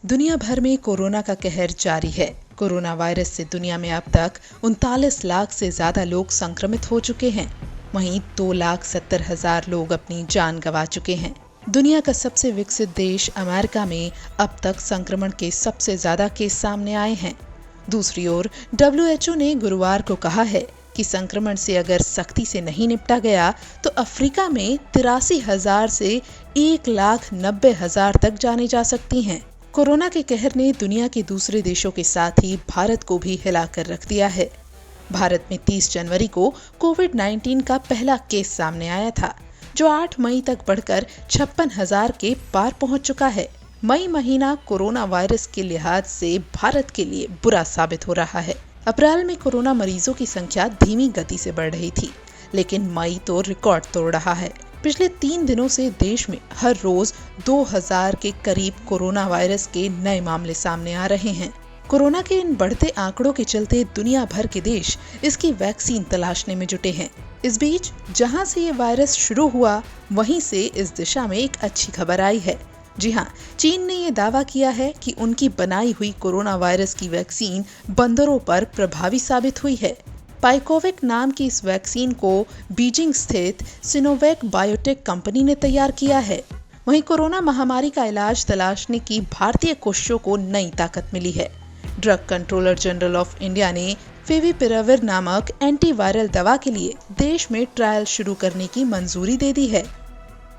दुनिया भर में कोरोना का कहर जारी है। कोरोना वायरस से दुनिया में अब तक 39 लाख से ज्यादा लोग संक्रमित हो चुके हैं। वहीं 2,70,000 लोग अपनी जान गंवा चुके हैं। दुनिया का सबसे विकसित देश अमेरिका में अब तक संक्रमण के सबसे ज्यादा केस सामने आए हैं। दूसरी ओर WHO ने गुरुवार को कहा है कि संक्रमण से अगर सख्ती से नहीं निपटा गया तो अफ्रीका में 83,000 से 1,90,000 तक जाने जा सकती हैं। कोरोना के कहर ने दुनिया के दूसरे देशों के साथ ही भारत को भी हिलाकर रख दिया है। भारत में 30 जनवरी को कोविड-19 का पहला केस सामने आया था, जो 8 मई तक बढ़कर 56,000 के पार पहुंच चुका है। मई महीना कोरोना वायरस के लिहाज से भारत के लिए बुरा साबित हो रहा है। अप्रैल में कोरोना मरीजों की संख्या धीमी गति से बढ़ रही थी, लेकिन मई तो रिकॉर्ड तोड़ रहा है। पिछले 3 दिनों से देश में हर रोज 2,000 के करीब कोरोना वायरस के नए मामले सामने आ रहे हैं। कोरोना के इन बढ़ते आंकड़ों के चलते दुनिया भर के देश इसकी वैक्सीन तलाशने में जुटे हैं। इस बीच जहां से ये वायरस शुरू हुआ, वहीं से इस दिशा में एक अच्छी खबर आई है। जी हाँ, चीन ने ये दावा किया है कि उनकी बनाई हुई कोरोना वायरस की वैक्सीन बंदरों पर प्रभावी साबित हुई है। पाइकोविक नाम की इस वैक्सीन को बीजिंग स्थित सिनोवैक बायोटेक कंपनी ने तैयार किया है। वहीं कोरोना महामारी का इलाज तलाशने की भारतीय कोशिशों को नई ताकत मिली है। Drug controller general of India ने फेविपिराविर नामक एंटीवायरल दवा के लिए देश में ट्रायल शुरू करने की मंजूरी दे दी है।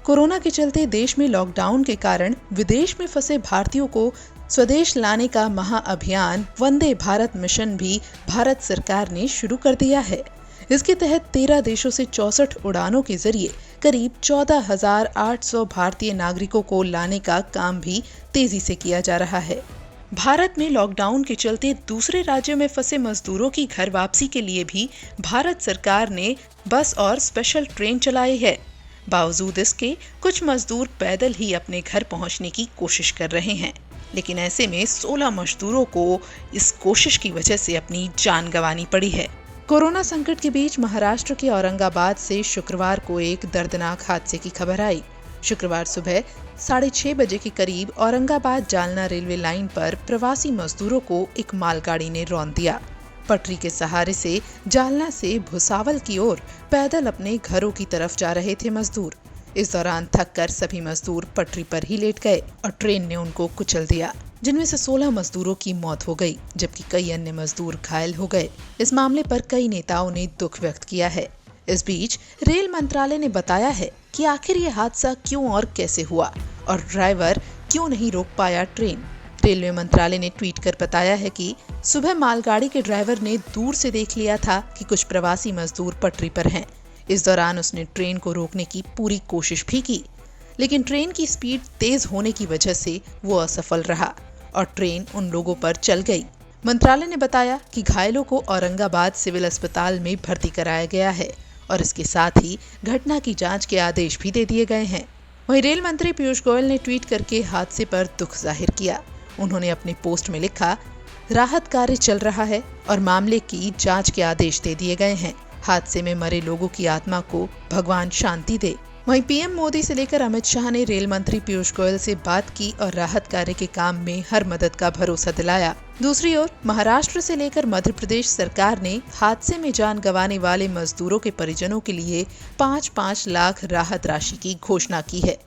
कोरोना के चलते देश में लॉकडाउन के कारण विदेश में फंसे भारतीयों को स्वदेश लाने का महाअभियान वंदे भारत मिशन भी भारत सरकार ने शुरू कर दिया है। इसके तहत 13 देशों से 64 उड़ानों के जरिए करीब 14,800 भारतीय नागरिकों को लाने का काम भी तेजी से किया जा रहा है। भारत में लॉकडाउन के चलते दूसरे राज्यों में फंसे मजदूरों की घर वापसी के लिए भी भारत सरकार ने बस और स्पेशल ट्रेन चलाई है। बावजूद इसके कुछ मजदूर पैदल ही अपने घर पहुंचने की कोशिश कर रहे हैं, लेकिन ऐसे में 16 मजदूरों को इस कोशिश की वजह से अपनी जान गंवानी पड़ी है। कोरोना संकट के बीच महाराष्ट्र के औरंगाबाद से शुक्रवार को एक दर्दनाक हादसे की खबर आई। शुक्रवार सुबह 6:30 बजे के करीब औरंगाबाद जालना रेलवे लाइन पर प्रवासी मजदूरों को एक मालगाड़ी ने रौंद दिया। पटरी के सहारे से जालना से भुसावल की ओर पैदल अपने घरों की तरफ जा रहे थे मजदूर। इस दौरान थककर सभी मजदूर पटरी पर ही लेट गए और ट्रेन ने उनको कुचल दिया, जिनमें से 16 मजदूरों की मौत हो गई, जबकि कई अन्य मजदूर घायल हो गए। इस मामले पर कई नेताओं ने दुख व्यक्त किया है। इस बीच रेल मंत्रालय ने बताया है कि आखिर ये हादसा क्यों और कैसे हुआ और ड्राइवर क्यों नहीं रोक पाया ट्रेन। रेलवे मंत्रालय ने ट्वीट कर बताया है कि सुबह मालगाड़ी के ड्राइवर ने दूर से देख लिया था कि कुछ प्रवासी मजदूर पटरी पर हैं। इस दौरान उसने ट्रेन को रोकने की पूरी कोशिश भी की, लेकिन ट्रेन की स्पीड तेज होने की वजह से वो असफल रहा और ट्रेन उन लोगों पर चल गई। मंत्रालय ने बताया कि घायलों को औरंगाबाद सिविल अस्पताल में भर्ती कराया गया है और इसके साथ ही घटना की जांच के आदेश भी दे दिए गए हैं। वहीं रेल मंत्री पीयूष गोयल ने ट्वीट करके हादसे पर दुख जाहिर किया। उन्होंने अपने पोस्ट में लिखा, राहत कार्य चल रहा है और मामले की जांच के आदेश दे दिए गए हैं। हादसे में मरे लोगों की आत्मा को भगवान शांति दे। वहीं पीएम मोदी से लेकर अमित शाह ने रेल मंत्री पीयूष गोयल से बात की और राहत कार्य के काम में हर मदद का भरोसा दिलाया। दूसरी ओर महाराष्ट्र से लेकर मध्य प्रदेश सरकार ने हादसे में जान गंवाने वाले मजदूरों के परिजनों के लिए 5-5 लाख राहत राशि की घोषणा की है।